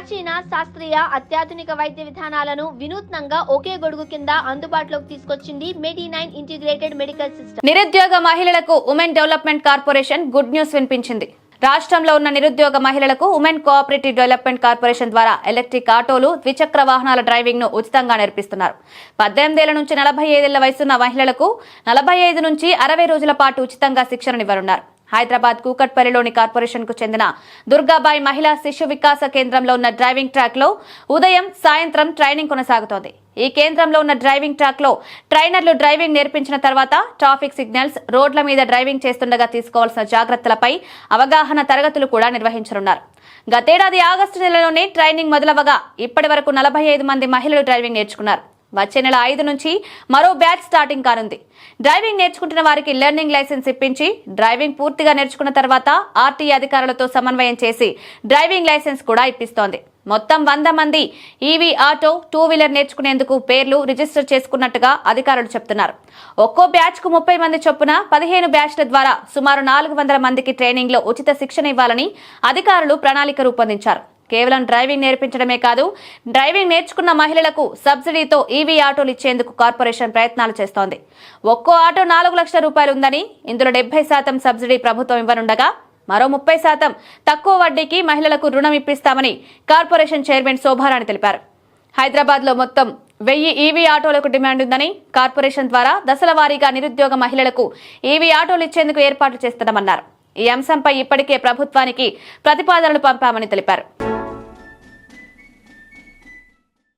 ప్రాచీన శాస్త్రీయ అత్యాధునిక వైద్య విధానాలను వినూత్నంగా ఒకే గొడుగు కింద అందుబాటులోకి తీసుకొచ్చింది మెడి9 ఇంటిగ్రేటెడ్ మెడికల్ సిస్టమ్. నిరుద్యోగ మహిళలకు women development corporation good news వినిపించింది. రాష్ట్రంలో ఉన్న నిరుద్యోగ మహిళలకు ఉమెన్ కోఆపరేటివ్ డెవలప్మెంట్ కార్పొరేషన్ ద్వారా ఎలక్ట్రిక్ ఆటోలు, ద్విచక్ర వాహనాల డ్రైవింగ్ ను ఉచితంగా నేర్పిస్తున్నారు. 18 ఏళ్ల నుంచి 45 ఏళ్ల వయసున్న మహిళలకు 45 నుంచి 60 రోజుల పాటు ఉచితంగా శిక్షణనివ్వనున్నారు. హైదరాబాద్ కూకట్పల్లిలోని కార్పొరేషన్ కు చెందిన దుర్గాబాయి మహిళా శిశు వికాస కేంద్రంలో ఉన్న డ్రైవింగ్ ట్రాక్ లో ఉదయం, సాయంత్రం ట్రైనింగ్ కొనసాగుతోంది. ఈ కేంద్రంలో ఉన్న డ్రైవింగ్ ట్రాక్ లో ట్రైనర్లు డ్రైవింగ్ నేర్పించిన తర్వాత ట్రాఫిక్ సిగ్నల్స్, రోడ్ల మీద డ్రైవింగ్ చేస్తుండగా తీసుకోవాల్సిన జాగ్రత్తలపై అవగాహన తరగతులు కూడా నిర్వహించనున్నారు. గతేడాది ఆగస్టు నెలలోనే ట్రైనింగ్ మొదలవగా ఇప్పటి వరకు 45 మంది మహిళలు డ్రైవింగ్ నేర్చుకున్నారు. వచ్చే నెల 5 నుంచి మరో బ్యాచ్ స్టార్టింగ్ కానుంది. డ్రైవింగ్ నేర్చుకుంటున్న వారికి లెర్నింగ్ లైసెన్స్ ఇప్పించి డ్రైవింగ్ పూర్తిగా నేర్చుకున్న తర్వాత ఆర్టీఏ అధికారులతో సమన్వయం చేసి డ్రైవింగ్ లైసెన్స్ కూడా ఇప్పిస్తోంది. మొత్తం 100 మంది ఈవీ ఆటో, 2 వీలర్ నేర్చుకునేందుకు పేర్లు రిజిస్టర్ చేసుకున్నట్టుగా అధికారులు చెప్తున్నారు. ఒక్కో బ్యాచ్ కు 30 మంది చొప్పున 15 బ్యాచ్ల ద్వారా సుమారు 400 మందికి ట్రైనింగ్ లో ఉచిత శిక్షణ ఇవ్వాలని అధికారులు ప్రణాళిక రూపొందించారు. కేవలం డ్రైవింగ్ నేర్పించడమే కాదు, డ్రైవింగ్ నేర్చుకున్న మహిళలకు సబ్సిడీతో ఈవీ ఆటోలు ఇచ్చేందుకు కార్పొరేషన్ ప్రయత్నాలు చేస్తోంది. ఒక్కో ఆటో 4 లక్షల రూపాయలు ఉందని, ఇందులో 70% సబ్సిడీ ప్రభుత్వం ఇవ్వనుండగా మరో 30% తక్కువ వడ్డీకి మహిళలకు రుణం ఇప్పిస్తామని కార్పొరేషన్ చైర్మన్ శోభారాణి తెలిపారు. హైదరాబాద్ లో మొత్తం 1000 ఈవీ ఆటోలకు డిమాండ్ ఉందని, కార్పొరేషన్ ద్వారా దశల వారీగా నిరుద్యోగ మహిళలకు ఈవీ ఆటోలు ఇచ్చేందుకు ఏర్పాట్లు చేస్తున్నామన్నారు. ఈ అంశంపై ఇప్పటికే ప్రభుత్వానికి ప్రతిపాదనలు పంపామని తెలిపారు.